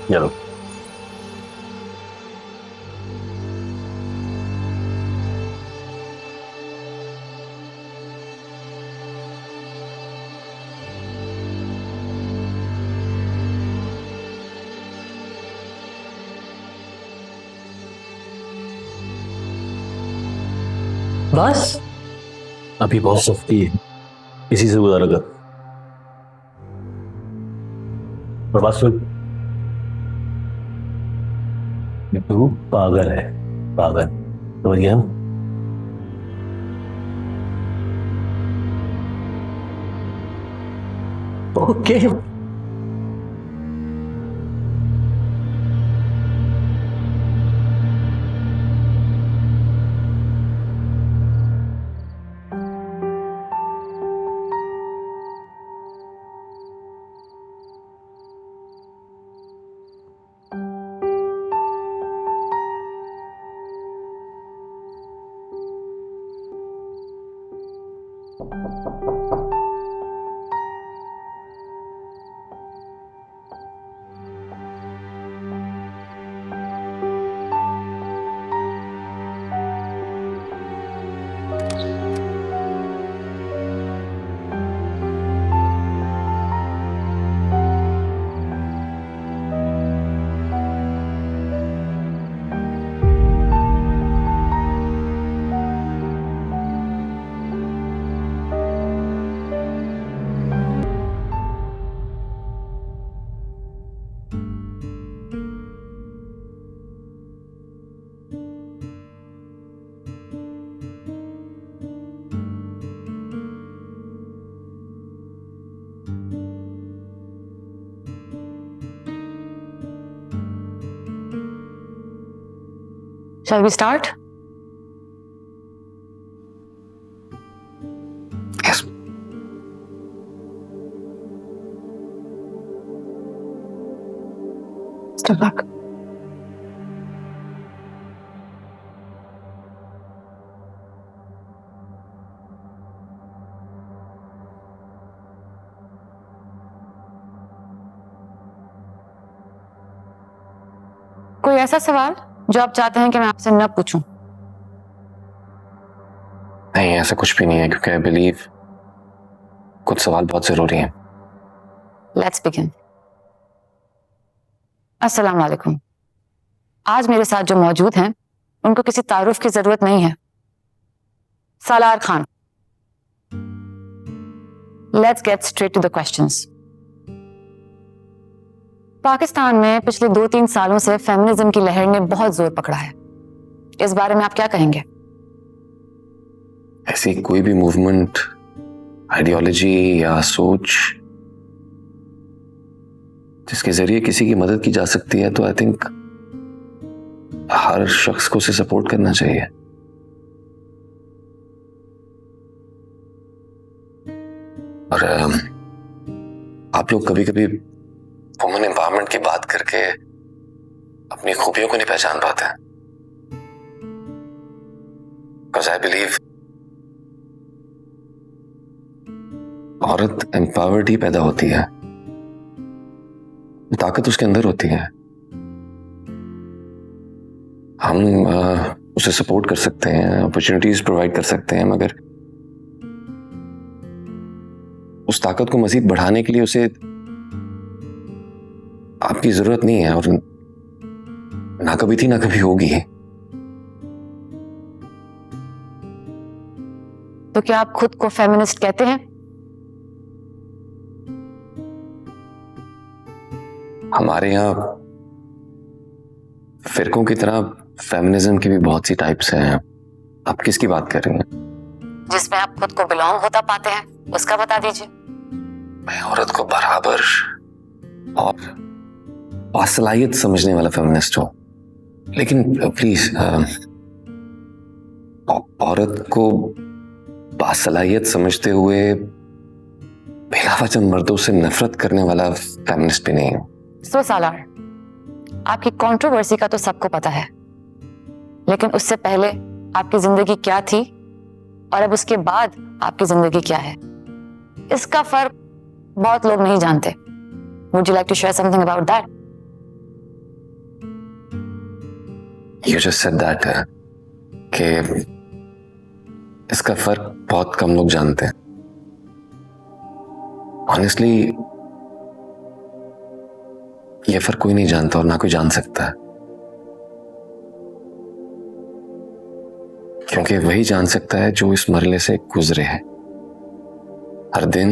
चलो। बस अभी बहुत सख्ती है, इसी से गुजारा कर। और बात सुन, तू पागल है, पागल, समझ गया ना? Okay. Shall we start? Yes. Step back. कोई ऐसा सवाल जो आप चाहते हैं कि मैं आपसे न पूछूं? नहीं, ऐसा कुछ भी नहीं है, क्योंकि आई बिलीव कुछ सवाल बहुत जरूरी हैं। Let's begin. अस्सलाम वालेकुम। आज मेरे साथ जो मौजूद हैं उनको किसी तारुफ की जरूरत नहीं है। Salar Khan. Let's get straight to the questions. Pakistan में पिछले 2-3 सालों से फेमिनिज्म की लहर ने बहुत जोर पकड़ा है। इस बारे में आप क्या कहेंगे? ऐसी कोई भी मूवमेंट, आइडियोलॉजी या सोच जिसके जरिए किसी की मदद की जा सकती है, तो आई थिंक हर शख्स को उसे सपोर्ट करना चाहिए। और आप लोग कभी कभी वुमेन एम्पावरमेंट की बात करके अपनी खूबियों को नहीं पहचान पाते हैं। बिकॉज आई बिलीव औरत एम्पावर्ड ही पैदा होती है, ताकत उसके अंदर होती है। हम उसे सपोर्ट कर सकते हैं, अपॉर्चुनिटीज प्रोवाइड कर सकते हैं, मगर उस ताकत को मजीद बढ़ाने के लिए उसे आपकी जरूरत नहीं है, और ना कभी थी ना कभी होगी। तो क्या आप खुद को फेमिनिस्ट कहते हैं? हमारे यहाँ फिरकों की तरह फेमिनिज्म की भी बहुत सी टाइप्स हैं। आप किसकी बात कर रही हैं? जिसमें आप खुद को बिलोंग होता पाते हैं उसका बता दीजिए। मैं औरत को बराबर और बासलाहियत समझने वाला फेमिनिस्ट हूं, लेकिन प्लीज औरत को बासलाहियत समझते हुए बिला वजह मर्दों से नफरत करने वाला फेमिनिस्ट भी नहीं हूं। सो सालार, आपकी कंट्रोवर्सी का तो सबको पता है, लेकिन उससे पहले आपकी जिंदगी क्या थी और अब उसके बाद आपकी जिंदगी क्या है, इसका फर्क बहुत लोग नहीं जानते। Would you like to share something about that? You just said that कि इसका फर्क बहुत कम लोग जानते हैं। Honestly, ये फर्क कोई नहीं जानता और ना कोई जान सकता है, क्योंकि वही जान सकता है जो इस मरले से गुजरे है। हर दिन,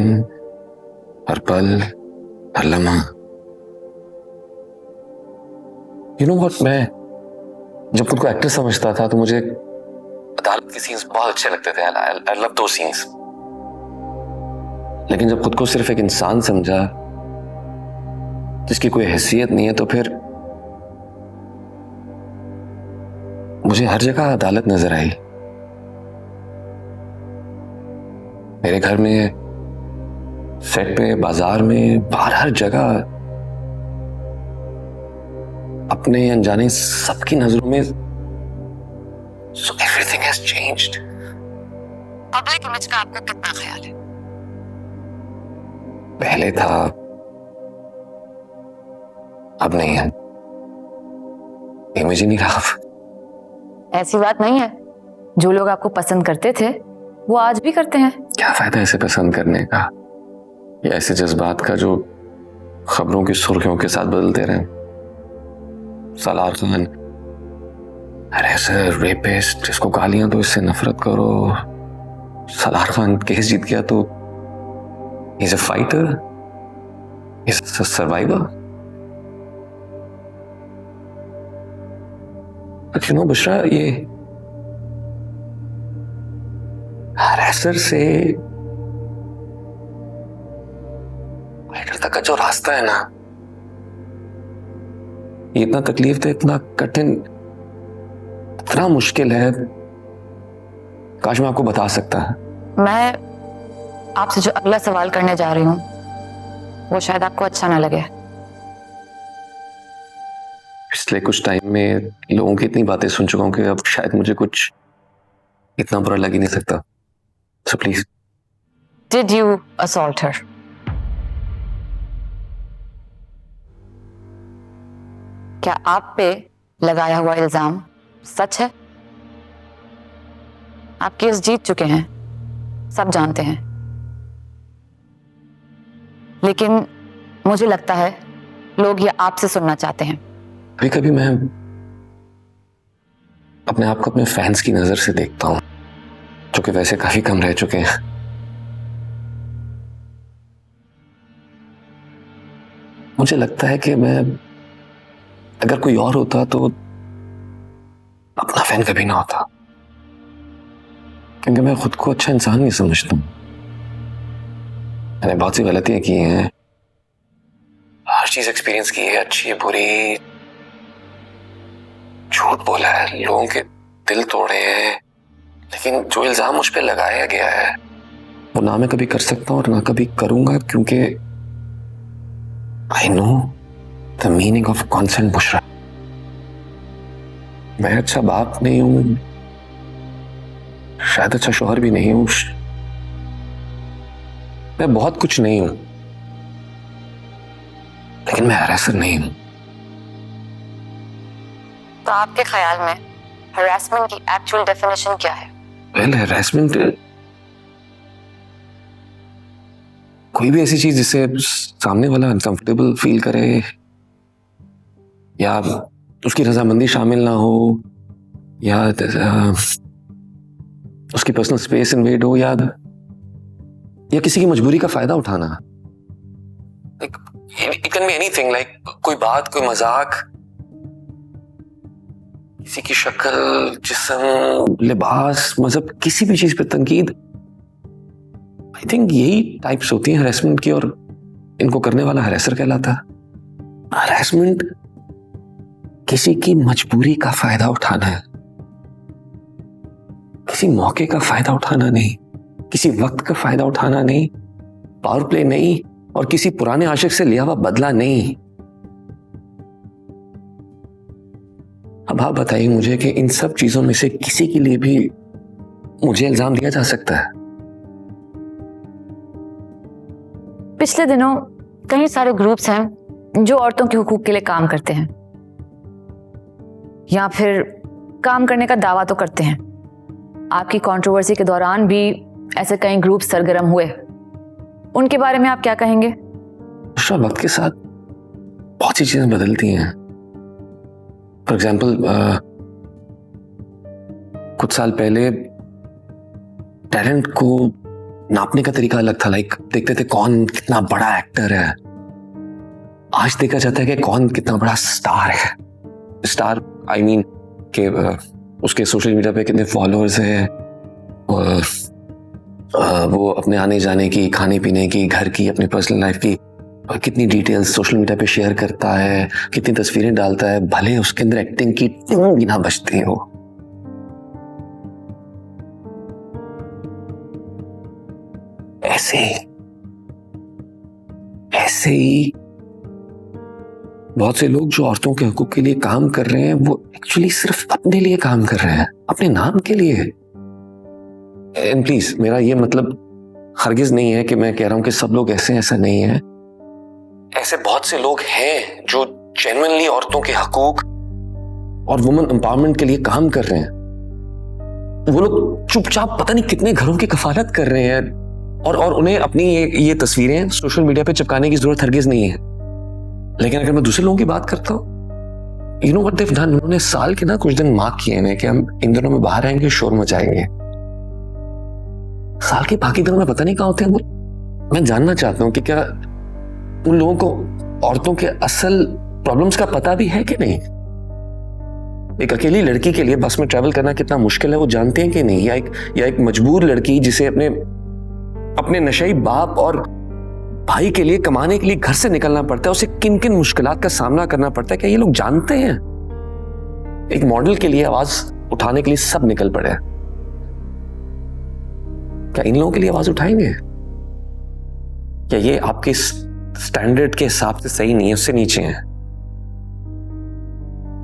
हर पल, हर लम्हा। You know what, मैं जब खुद को एक्टर समझता था तो मुझे अदालत के सीन्स बहुत अच्छे लगते थे। I love those scenes। लेकिन जब खुद को सिर्फ एक इंसान समझा जिसकी कोई हैसियत नहीं है, तो फिर मुझे हर जगह अदालत नजर आई। मेरे घर में, सेट पे, बाजार में, बाहर, हर जगह अपने अनजाने सबकी नजरों में। So everything has changed। Public image का आपको कितना ख्याल है? पहले था, अब नहीं है। इमेज ही नहीं रहा। ऐसी बात नहीं है, जो लोग आपको पसंद करते थे वो आज भी करते हैं। क्या फायदा ऐसे पसंद करने का या ऐसे जज्बात का जो खबरों की सुर्खियों के साथ बदलते रहे। सलार खान रेसर, रेपिस्ट, जिसको गालियां दो इससे नफरत करो। सलार खान केस जीत गया तो he's a fighter, he's a survivor। But you know Bushra, ये रेसर से फाइटर तक का जो रास्ता है ना, ये इतना तकलीफ है, इतना कठिन, इतना मुश्किल है। काश मैं आपको बता सकता। मैं आपसे जो अगला सवाल करने जा रही हूँ वो शायद आपको अच्छा ना लगे। पिछले कुछ टाइम में लोगों की इतनी बातें सुन चुका हूं कि अब शायद मुझे कुछ इतना बुरा लग ही नहीं सकता। So please. Did you assault her? क्या आप पे लगाया हुआ इल्जाम सच है? आप केस जीत चुके हैं, सब जानते हैं, लेकिन मुझे लगता है लोग ये आपसे सुनना चाहते हैं। कभी कभी मैं अपने आप को अपने फैंस की नजर से देखता हूं, जो कि वैसे काफी कम रह चुके हैं। मुझे लगता है कि मैं, अगर कोई और होता तो अपना फैन कभी ना होता, क्योंकि मैं खुद को अच्छा इंसान नहीं समझता। मैंने बहुत सी गलतियां की हैं, हर चीज एक्सपीरियंस की है, अच्छी बुरी, झूठ बोला है, लोगों के दिल तोड़े हैं, लेकिन जो इल्जाम मुझ पे लगाया गया है वो ना मैं कभी कर सकता हूं और ना कभी करूंगा, क्योंकि I know the meaning of consent. Bushra, मैं अच्छा बाप नहीं हूं, शायद अच्छा शौहर भी नहीं हूं, मैं बहुत कुछ नहीं हूं, लेकिन मैं हरासर नहीं हूं। तो आपके ख्याल में हरासमेंट की एक्चुअल डेफिनेशन क्या है? वेल, हरासमेंट कोई भी ऐसी चीज जिससे सामने वाला अनकंफर्टेबल फील करे, या उसकी रजामंदी शामिल ना हो, या उसकी पर्सनल स्पेस इन्वेड हो, या किसी की मजबूरी का फायदा उठाना। It can be anything, like कोई बात, कोई मजाक, किसी की शक्ल, जिस्म, लिबास, मजहब, किसी भी चीज पे तनकीद। आई थिंक यही टाइप्स होती हैं हरेसमेंट की, और इनको करने वाला हरेसर कहलाता है। हरेसमेंट किसी की मजबूरी का फायदा उठाना है, किसी मौके का फायदा उठाना नहीं, किसी वक्त का फायदा उठाना नहीं, पावर प्ले नहीं, और किसी पुराने आशिक से लिया हुआ बदला नहीं। अब आप बताइए मुझे कि इन सब चीजों में से किसी के लिए भी मुझे इल्जाम दिया जा सकता है? पिछले दिनों कई सारे ग्रुप्स हैं जो औरतों के हुकूक के लिए काम करते हैं, या फिर काम करने का दावा तो करते हैं। आपकी कंट्रोवर्सी के दौरान भी ऐसे कई ग्रुप सरगर्म हुए, उनके बारे में आप क्या कहेंगे? वक्त के साथ बहुत सी चीजें बदलती हैं। फॉर एग्जाम्पल, कुछ साल पहले टैलेंट को नापने का तरीका अलग था। लाइक देखते थे कौन कितना बड़ा एक्टर है। आज देखा जाता है कि कौन कितना बड़ा स्टार है। स्टार आई मीन कि उसके सोशल मीडिया पे कितने फॉलोअर्स हैं, और वो अपने आने जाने की, खाने पीने की, घर की, अपनी पर्सनल लाइफ की कितनी डिटेल्स सोशल मीडिया पे शेयर करता है, कितनी तस्वीरें डालता है, भले उसके अंदर एक्टिंग की भी ना बचती हो। ऐसे ही बहुत से लोग जो औरतों के हकूक के लिए काम कर रहे हैं, वो एक्चुअली सिर्फ अपने लिए काम कर रहे हैं, अपने नाम के लिए। एंड प्लीज, मेरा ये मतलब हरगिज नहीं है कि मैं कह रहा हूं कि सब लोग ऐसे हैं, ऐसा नहीं है। ऐसे बहुत से लोग हैं जो जेन्युइनली औरतों के हकूक और वुमेन एम्पावरमेंट के लिए काम कर रहे हैं। वो लोग चुपचाप पता नहीं कितने घरों की कफालत कर रहे हैं, और उन्हें अपनी ये तस्वीरें सोशल मीडिया पे चिपकाने की जरूरत हरगिज नहीं है। लेकिन अगर मैं दूसरे लोगों की बात करता हूँ, you know what they have done, उन्होंने साल के ना कुछ दिन मार्क किए हैं कि हम इन दिनों में बाहर आएंगे, शोर मचाएंगे। साल के बाकी दिनों में पता नहीं कहाँ होते हैं वो। मैं जानना चाहता हूँ कि क्या उन लोगों को औरतों के असल प्रॉब्लम्स का पता भी है कि नहीं। एक अकेली लड़की के लिए बस में ट्रैवल करना कितना मुश्किल है वो जानते हैं कि नहीं, या एक मजबूर लड़की जिसे अपने नशेई बाप और भाई के लिए कमाने के लिए घर से निकलना पड़ता है, उसे किन किन मुश्किलात का सामना करना पड़ता है, क्या ये लोग जानते हैं? एक मॉडल के लिए आवाज उठाने के लिए सब निकल पड़े। क्या इन लोगों के लिए आवाज उठाएंगे? क्या ये आपके स्टैंडर्ड के हिसाब से सही नहीं है, उससे नीचे है?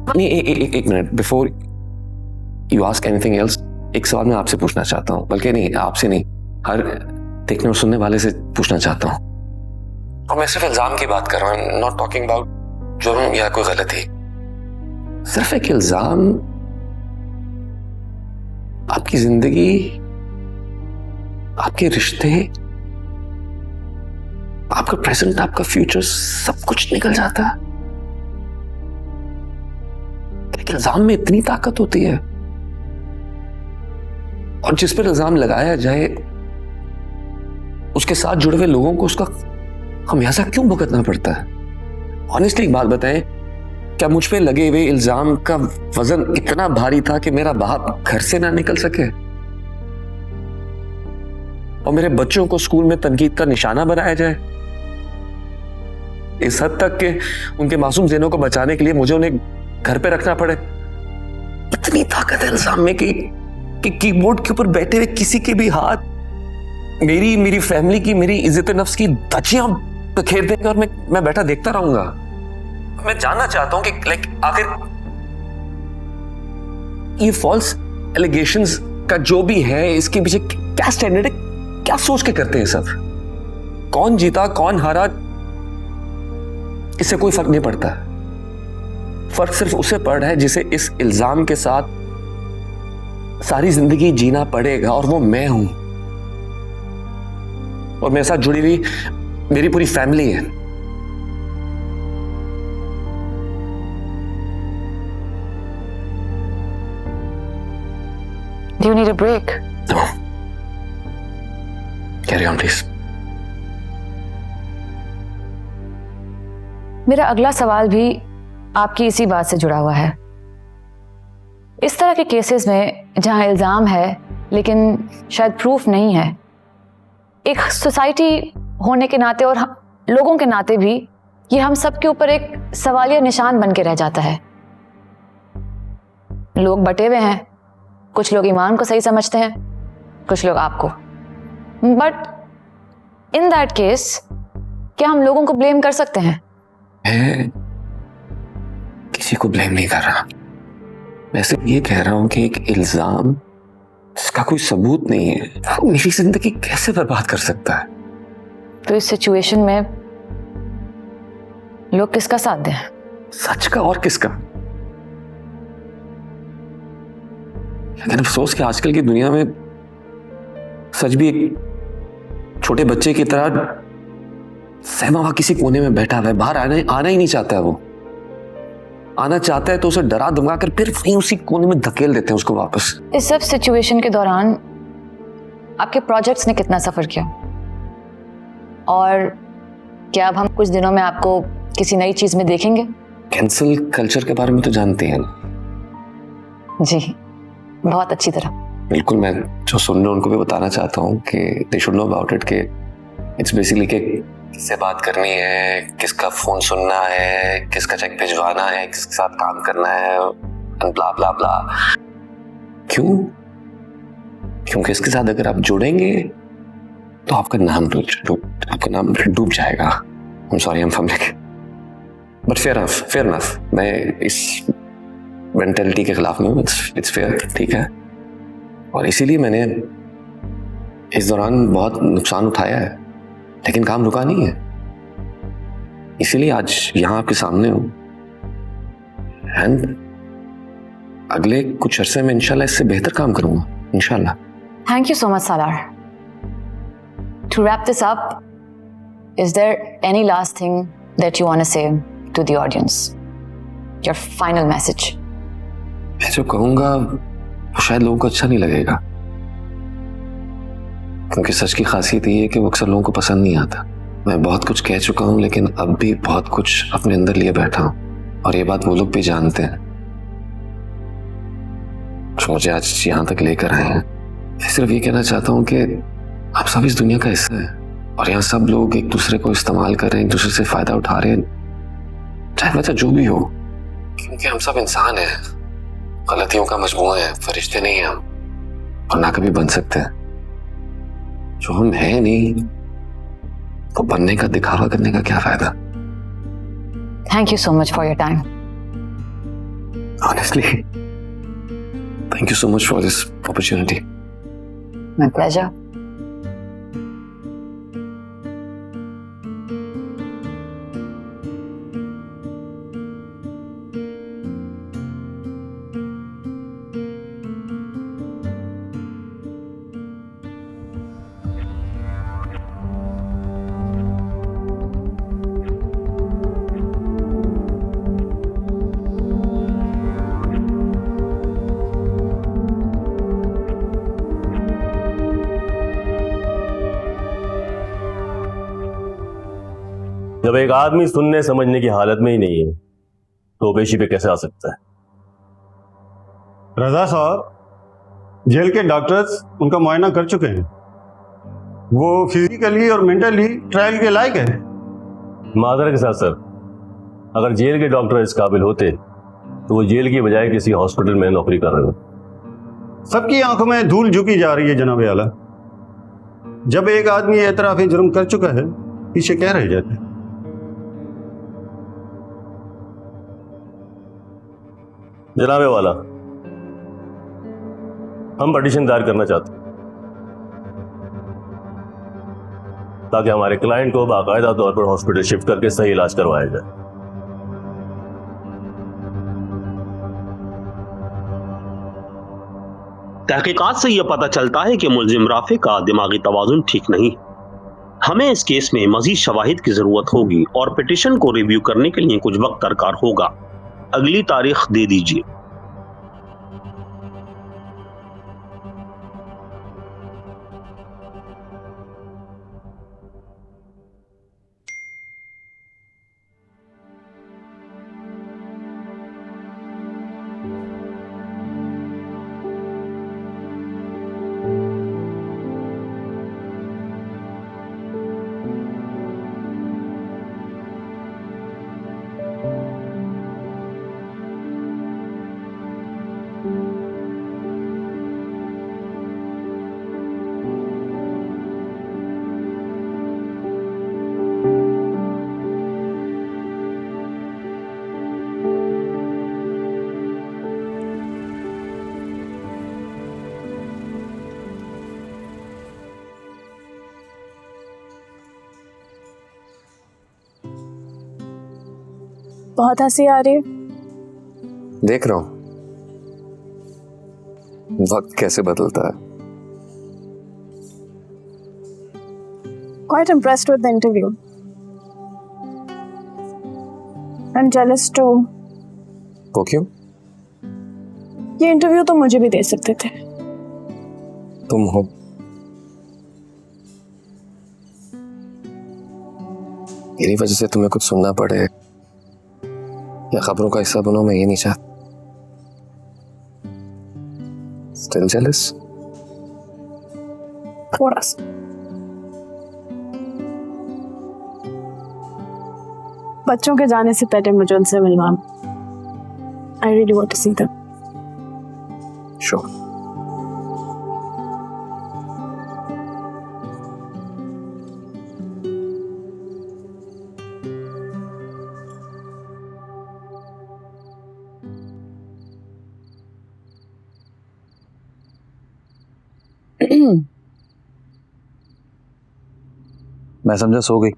नहीं, एक minute, before you ask anything else, एक सवाल मैं आपसे पूछना चाहता हूं, बल्कि नहीं, आपसे नहीं, हर देखने और सुनने वाले से पूछना चाहता हूं। और मैं सिर्फ इल्जाम की बात कर रहा हूं, नॉट टॉकिंग अबाउट जुर्म या कोई गलती। सिर्फ एक इल्जाम आपकी जिंदगी, आपके रिश्ते, आपका प्रेजेंट, आपका फ्यूचर, सब कुछ निकल जाता है। एक इल्जाम में इतनी ताकत होती है, और जिस पर इल्जाम लगाया जाए उसके साथ जुड़े हुए लोगों को उसका खमियाजा क्यों भुगतना पड़ता है? ऑनेस्टली एक बात बताएं, क्या मुझ पे लगे हुए इल्जाम का वजन इतना भारी था कि मेरा बाप घर से ना निकल सके और मेरे बच्चों को स्कूल में तनकीद का निशाना बनाया जाए? इस हद तक कि उनके मासूम ज़हनों को बचाने के लिए मुझे उन्हें घर पे रखना पड़े। इतनी ताकत है इल्जाम में कि कीबोर्ड के ऊपर बैठे हुए किसी के भी हाथ मेरी फैमिली की, मेरी इज्जत नफ्स की धज्जियां बिखेर देंगे और मैं बैठा देखता रहूंगा। मैं जानना चाहता हूं कि लाइक आखिर ये फॉल्स एलिगेशंस का जो भी है, इसके पीछे क्या स्टैंडर्ड है, क्या सोच के करते हैं सब? कौन जीता कौन हारा इससे कोई फर्क नहीं पड़ता। फर्क सिर्फ उसे पड़ रहा है जिसे इस इल्जाम के साथ सारी जिंदगी जीना पड़ेगा, और वो मैं हूं, और मेरे साथ जुड़ी हुई मेरी पूरी फैमिली है। Do you need a break? No. Carry on, please. मेरा अगला सवाल भी आपकी इसी बात से जुड़ा हुआ है। इस तरह के केसेस में जहां इल्जाम है लेकिन शायद प्रूफ नहीं है, एक सोसाइटी होने के नाते और लोगों के नाते भी ये हम सब के ऊपर एक सवालिया निशान बन के रह जाता है। लोग बटे हुए हैं, कुछ लोग ईमान को सही समझते हैं, कुछ लोग आपको। बट इन दैट केस क्या हम लोगों को ब्लेम कर सकते हैं? मैं किसी को ब्लेम नहीं कर रहा। मैं सिर्फ ये कह रहा हूं कि एक इल्जाम जिसका कोई सबूत नहीं है वो मेरी जिंदगी कैसे बर्बाद कर सकता है? तो इस सिचुएशन में लोग किसका साथ दें? सच का और किसका? लेकिन अफसोस कि आजकल की दुनिया में सच भी एक छोटे बच्चे की तरह सहमा हुआ किसी कोने में बैठा हुआ है, बाहर आना ही नहीं चाहता है। वो आना चाहता है तो उसे डरा धमका कर फिर वहीं उसी कोने में धकेल देते हैं उसको वापस। इस सब सिचुएशन के दौरान आपके प्रोजेक्ट्स ने कितना सफर किया, और क्या अब हम कुछ दिनों में आपको किसी नई चीज में देखेंगे? कैंसल कल्चर के बारे में तो जानते हैं ना? जी, बहुत अच्छी तरह। बिल्कुल, मैं जो सुन रहे हैं उनको भी बताना चाहता हूँ कि they should know about it, कि इट्स बेसिकली कि किससे बात करनी है, किसका फोन सुनना है, किसका चेक भिजवाना है, किसके साथ काम करना है, ब्ला ब्ला ब्ला। क्यों? क्योंकि इसके साथ अगर आप जुड़ेंगे तो आपका नाम डूब जाएगा। I'm sorry, I'm fumbling. But fair enough. मैं इस मेंटालिटी के खिलाफ नहीं हूँ। It's fair, ठीक है। और इसीलिए मैंने इस दौरान बहुत नुकसान उठाया है, लेकिन काम रुका नहीं है। इसीलिए आज यहाँ आपके सामने हूँ। एंड अगले कुछ अरसे में इंशाल्लाह इससे बेहतर काम करूंगा, इंशाल्लाह। Thank you so much, Salar. To wrap this up, is there any last thing that you want to say to the audience? Your final message. मैं जो कहूंगा वो शायद लोगों को अच्छा नहीं लगेगा, क्योंकि सच की खासियत ये है कि वो अक्सर लोगों को पसंद नहीं आता। मैं बहुत कुछ कह चुका हूं, लेकिन अब भी बहुत कुछ अपने अंदर लिए बैठा हूं, और ये बात वो लोग भी जानते हैं जो मुझे आज यहां तक लेकर आए हैं। मैं सिर्फ ये कहना चाहता हूं कि आप सब इस दुनिया का हिस्सा है, और यहाँ सब लोग एक दूसरे को इस्तेमाल कर रहे हैं, एक दूसरे से फायदा उठा रहे हैं, चाहे वजह जो भी हो, क्योंकि हम सब इंसान हैं, गलतियों का मजमूआ है, फरिश्ते नहीं हैं हम, और ना कभी बन सकते हैं। जो हम हैं नहीं, तो बनने का दिखावा करने का क्या फायदा? Thank you so much for your time. Honestly, thank you so much for this opportunity. My pleasure. जब एक आदमी सुनने समझने की हालत में ही नहीं है तो पेशी पे कैसे आ सकता है? रजा साहब, जेल के डॉक्टर्स उनका मुआयना कर चुके हैं। वो फिजिकली और मेंटली ट्रायल के लायक है। माजरा के साथ सर, अगर जेल के डॉक्टर इस काबिल होते तो वो जेल की बजाय किसी हॉस्पिटल में नौकरी कर रहे होते। सबकी आंखों में धूल झुकी जा रही है जनाब आला। जब एक आदमी एतराफी जुर्म कर चुका है, पीछे क्या रह जाते हैं? जनाबे वाला, हम पिटीशन दायर करना चाहते हैं ताकि हमारे क्लाइंट को बाकायदा तौर पर हॉस्पिटल शिफ्ट करके सही इलाज करवाया जाए। तहकीकात से यह पता चलता है कि मुल्जिम राफे का दिमागी तवाजुन ठीक नहीं। हमें इस केस में मजीद शवाहिद की जरूरत होगी और पिटीशन को रिव्यू करने के लिए कुछ वक्त दरकार होगा। अगली तारीख दे दीजिए। बहुत हंसी आ रही है। देख रहा हूं। वक्त कैसे बदलता है। Quite impressed with the interview. I'm jealous too. वो क्यों? ये इंटरव्यू तो मुझे भी दे सकते थे। तुम हो। मेरी वजह से तुम्हें कुछ सुनना पड़े या खबरों का हिस्सा बनो, मैं ये नहीं चाहता। Still jealous? थोड़ा सा। बच्चों के जाने से पहले मुझे उनसे मिलवाना। I really want to see them. Sure. मैं समझा सो गई।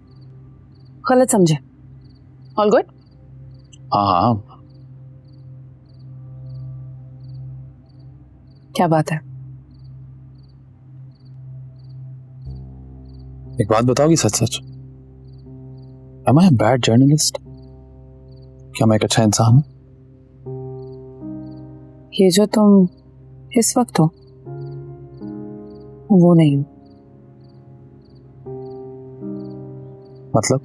गलत समझे। All good? हाँ हाँ, क्या बात है? एक बात बताओगी सच सच? Am I a bad journalist? क्या मैं एक अच्छा इंसान हूँ? ये जो तुम इस वक्त हो वो नहीं हो। मतलब?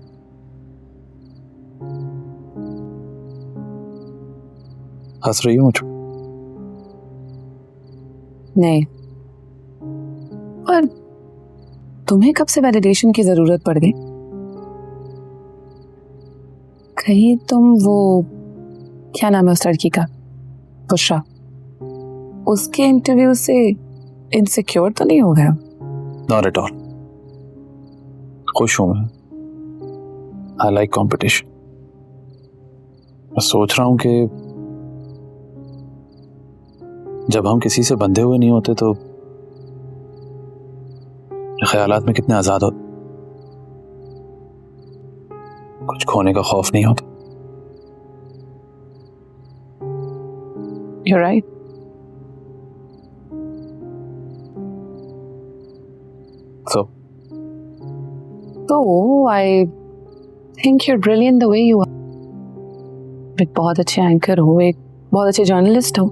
हंस रही हो मुझ पे? नहीं, पर तुम्हें कब से वैलिडेशन की जरूरत पड़ गई? कहीं तुम वो, क्या नाम है उस लड़की का, बुशरा, उसके इंटरव्यू से इनसिक्योर तो नहीं हो गया? Not at all. खुश हूं मैं। I like competition. मैं सोच रहा हूं कि जब हम किसी से बंधे हुए नहीं होते तो ख्यालात में कितने आजाद होते, कुछ खोने का खौफ नहीं होता। You're right. So I think you're brilliant the way you are. एक बहुत अच्छे एंकर हो, एक बहुत अच्छे जर्नलिस्ट हो,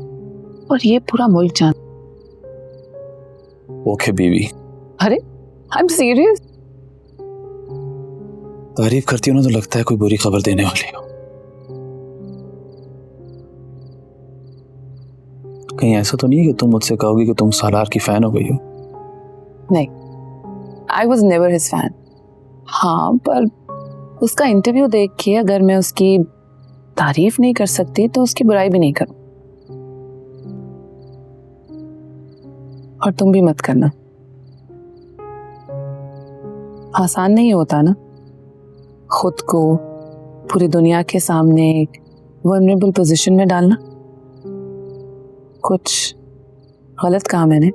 और ये पूरा मुल्क जान। ओके बीवी, अरे I'm serious. तारीफ करती हो ना तो लगता है कोई बुरी खबर देने वाली हो। कहीं ऐसा तो नहीं है कि तुम मुझसे कहोगी कि तुम सालार की फैन हो गई हो? नहीं, I was never his fan. हाँ, पर उसका इंटरव्यू देख के अगर मैं उसकी तारीफ नहीं कर सकती तो उसकी बुराई भी नहीं करूं। और तुम भी मत करना। आसान नहीं होता ना खुद को पूरी दुनिया के सामने एक वल्नरेबल पोजीशन में डालना। कुछ गलत कहा मैंने?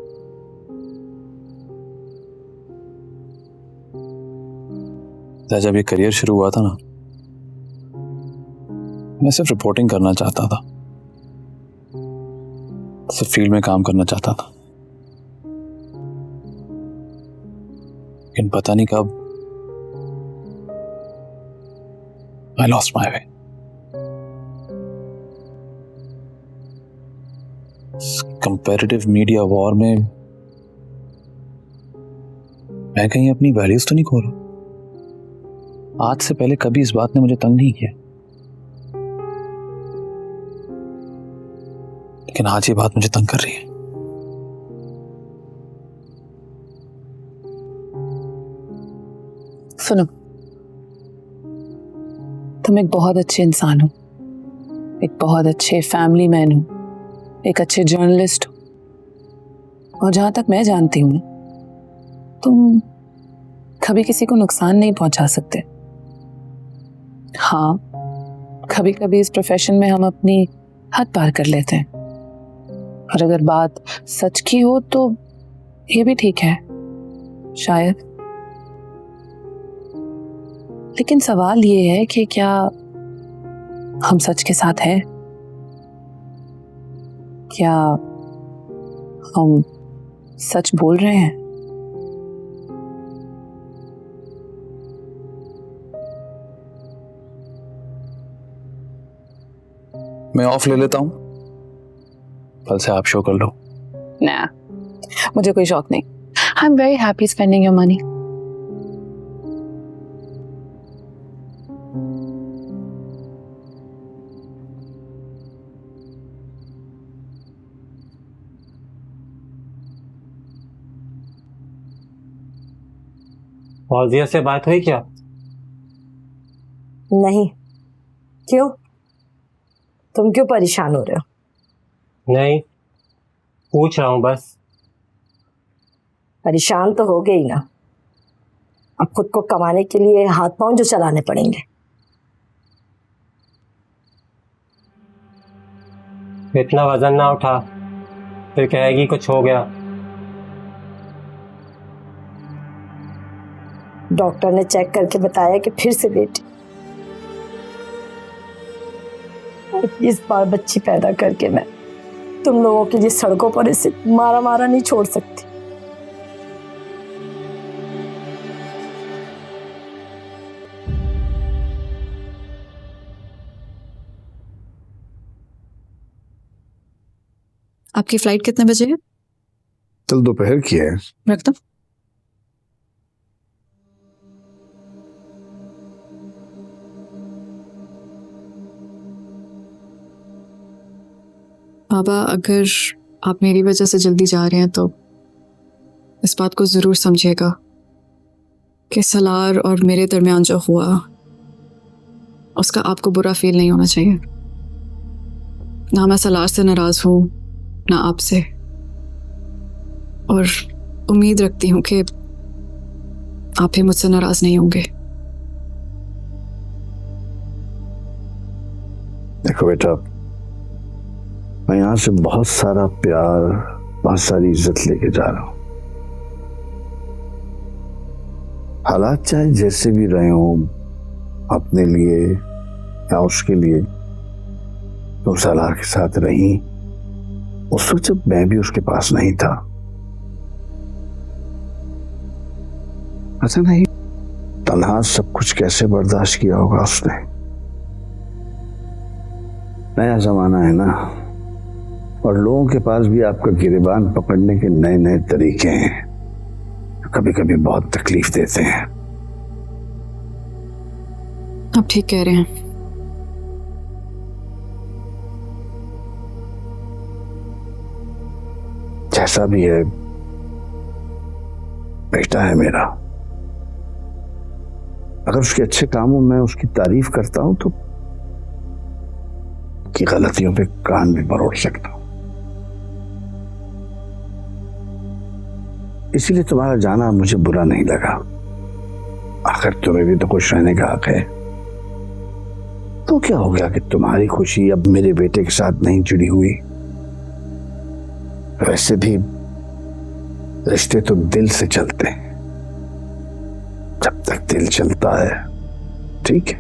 जब ये करियर शुरू हुआ था ना, मैं सिर्फ रिपोर्टिंग करना चाहता था, सिर्फ फील्ड में काम करना चाहता था। लेकिन पता नहीं कब I lost my way. Comparative media war में मैं कहीं अपनी वैल्यूज तो नहीं खो रहा। आज से पहले कभी इस बात ने मुझे तंग नहीं किया, लेकिन आज ये बात मुझे तंग कर रही है। सुनो, तुम एक बहुत अच्छे इंसान हो, एक बहुत अच्छे फैमिली मैन हो, एक अच्छे जर्नलिस्ट हो, और जहां तक मैं जानती हूँ तुम कभी किसी को नुकसान नहीं पहुंचा सकते। हाँ, कभी कभी इस प्रोफेशन में हम अपनी हद पार कर लेते हैं, और अगर बात सच की हो तो ये भी ठीक है शायद। लेकिन सवाल ये है कि क्या हम सच के साथ हैं? क्या हम सच बोल रहे हैं? मैं ऑफ ले लेता हूँ, कल से आप शो कर लो। ना, मुझे कोई शौक नहीं। I am very happy spending your money. Fauzia से बात हुई क्या? नहीं। क्यों? तुम क्यों परेशान हो रहे हो? नहीं, पूछ रहा हूँ बस। परेशान तो हो गई ना। अब खुद को कमाने के लिए हाथ पांव जो चलाने पड़ेंगे। इतना वजन ना उठा, फिर कहेगी कुछ हो गया। डॉक्टर ने चेक करके बताया कि फिर से बेटी, इस बार बच्ची पैदा करके मैं तुम लोगों के लिए सड़कों पर इसे मारा मारा नहीं छोड़ सकती। आपकी फ्लाइट कितने बजे है? कल दोपहर की है। रख दो। बाबा, अगर आप मेरी वजह से जल्दी जा रहे हैं तो इस बात को ज़रूर समझिएगा कि सलार और मेरे दरमियान जो हुआ उसका आपको बुरा फील नहीं होना चाहिए। ना मैं सलार से नाराज़ हूँ ना आपसे, और उम्मीद रखती हूँ कि आप भी मुझसे नाराज़ नहीं होंगे। देखो बेटा, मैं यहाँ से बहुत सारा प्यार, बहुत सारी इज्जत लेके जा रहा हूँ। हालात चाहे जैसे भी रहे हों अपने लिए या उसके लिए, तुम सलार के साथ रही उस वक्त जब मैं भी उसके पास नहीं था। ऐसा नहीं तन्हा सब कुछ कैसे बर्दाश्त किया होगा उसने। नया जमाना है ना, और लोगों के पास भी आपका गिरेबान पकड़ने के नए नए तरीके हैं, कभी कभी बहुत तकलीफ देते हैं। आप ठीक कह रहे हैं। जैसा भी है, बेटा है मेरा। अगर उसके अच्छे कामों में उसकी तारीफ करता हूं तो की गलतियों पे कान भी मरोड़ सकता हूं। इसीलिए तुम्हारा जाना मुझे बुरा नहीं लगा। आखिर तुम्हें भी तो खुश रहने का हक है। तो क्या हो गया कि तुम्हारी खुशी अब मेरे बेटे के साथ नहीं जुड़ी हुई? वैसे भी रिश्ते तो दिल से चलते हैं। जब तक दिल चलता है ठीक है,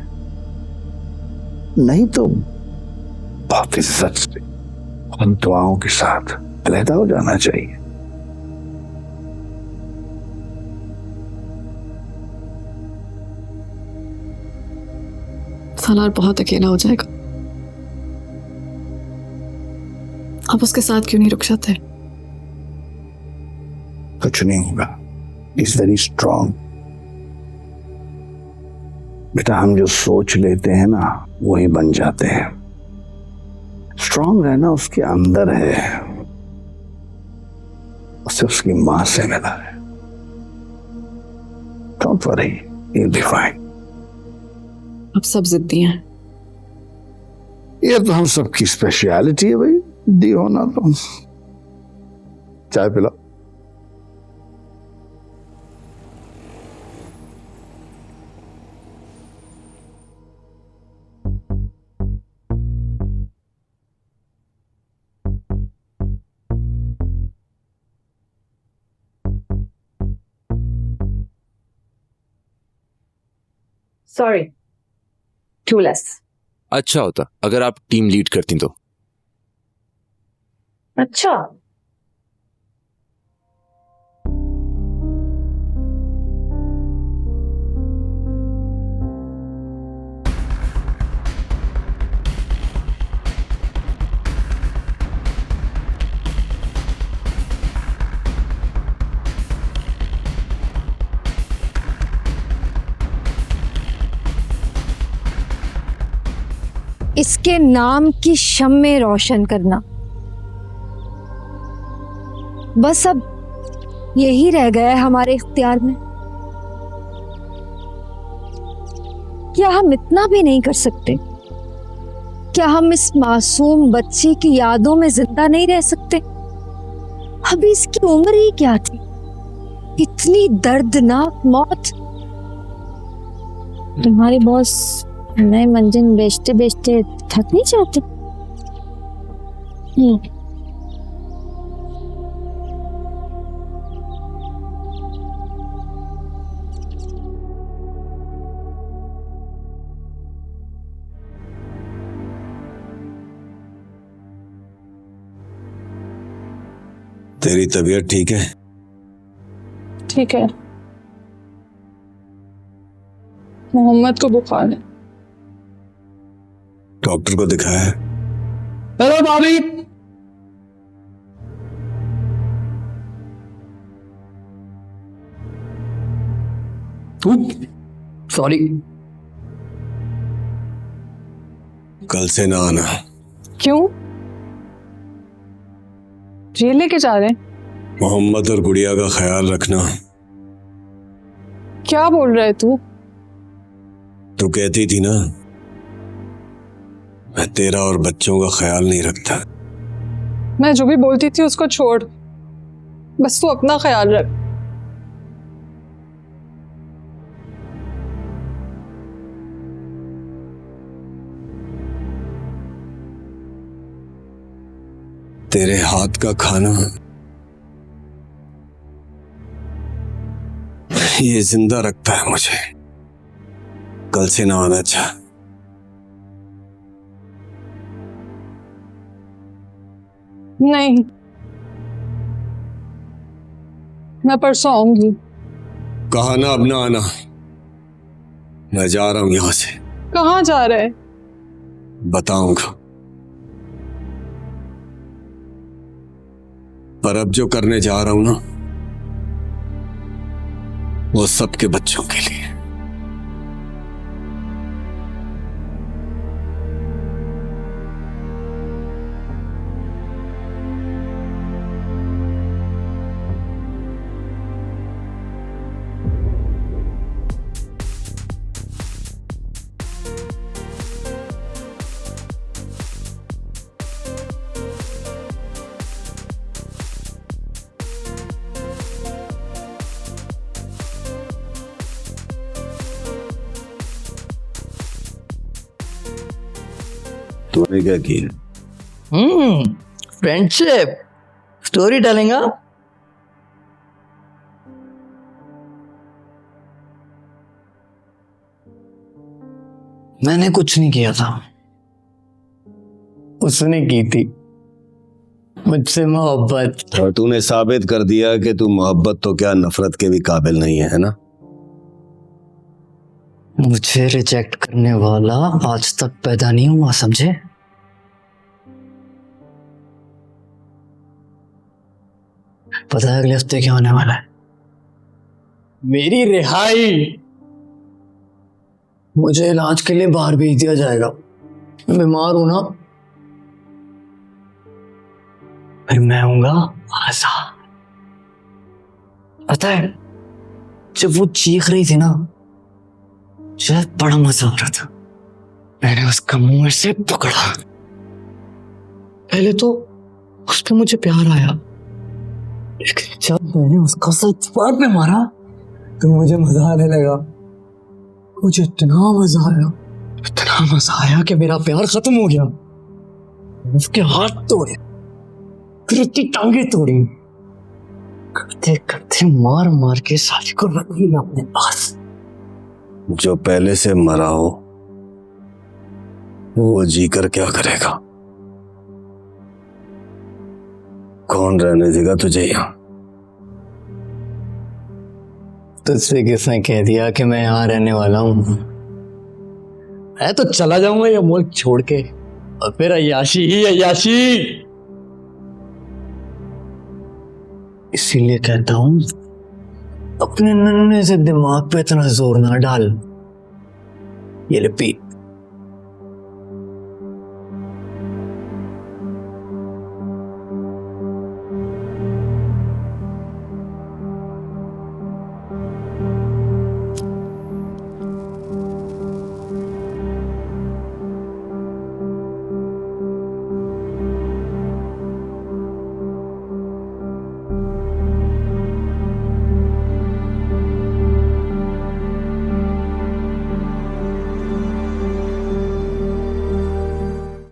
नहीं तो बहुत इज्जत से और दुआओं के साथ अलहदा हो जाना चाहिए। सलार बहुत अकेला हो जाएगा। आप उसके साथ क्यों नहीं रुक जाते? कुछ नहीं होगा। Is very strong. बेटा, हम जो सोच लेते हैं ना वही बन जाते हैं। स्ट्रांग रहना उसके अंदर है, उसे उसकी मां से मिला है। Don't worry, you'll be fine। आप सब जिद्दी हैं। ये तो हम सबकी स्पेशलिटी है भाई, दी होना। तो चाय पिला। Sorry, too less. अच्छा होता अगर आप टीम लीड करती तो। अच्छा, इसके नाम की शम्में रोशन करना। बस अब यही रह गया है हमारे इख्तियार में। क्या हम इतना भी नहीं कर सकते? क्या हम इस मासूम बच्ची की यादों में जिंदा नहीं रह सकते? अभी इसकी उम्र ही क्या थी? इतनी दर्दनाक मौत। तुम्हारे बॉस नए मंजिल बेचते बेचते थक नहीं जाते? तेरी तबीयत ठीक है? ठीक है। मोहम्मद को बुखार है। डॉक्टर को दिखाया है? हेलो भाभी। सॉरी। कल से ना आना। क्यों? जेल लेके जा रहे हैं? मोहम्मद और गुड़िया का ख्याल रखना। क्या बोल रहा है तू? तू कहती थी ना मैं तेरा और बच्चों का ख्याल नहीं रखता। मैं जो भी बोलती थी उसको छोड़, बस तू अपना ख्याल रख। तेरे हाथ का खाना ये जिंदा रखता है मुझे। कल से ना आना चाह। नहीं, मैं परसों आऊंगी। कहा ना अब ना आना। मैं जा रहा हूं यहां से। कहाँ जा रहे? बताऊंगा, पर अब जो करने जा रहा हूं ना वो सबके बच्चों के लिए। तूने क्या किया? Friendship story telling. मैंने कुछ नहीं किया था, उसने की थी मुझसे मोहब्बत। और तूने साबित कर दिया कि तू मोहब्बत तो क्या नफरत के भी काबिल नहीं है ना? मुझे रिजेक्ट करने वाला आज तक पैदा नहीं हुआ, समझे? पता है अगले हफ्ते क्या होने वाला है? मेरी रिहाई। मुझे इलाज के लिए बाहर भेज दिया जाएगा। मैं बीमार हूं ना, फिर मैं होऊंगा आजाद। पता है जब वो चीख रही थी ना, मुझे बड़ा मजा आ रहा था। मैंने उसका मुंह से पकड़ा। पहले तो उस पे मुझे प्यार आया, लेकिन जब मैंने उसका सर दीवार पे मारा तो मुझे मजा आने लगा। मुझे इतना मजा आया कि मेरा प्यार खत्म हो गया। उसके हाथ तोड़े, फिर उसकी टांगे तोड़ी, करते करते मार मार के साली को रख लिया अपने पास। जो पहले से मरा हो वो जीकर क्या करेगा? कौन रहने देगा तुझे यहां? तुझसे किसने कह दिया कि मैं यहां रहने वाला हूं? मैं तो चला जाऊंगा ये मुल्क छोड़ के, और फिर अय्याशी ही अय्याशी। इसीलिए कहता हूं अपने नन्हे से दिमाग पे इतना जोर ना डाल। ये रिपीट,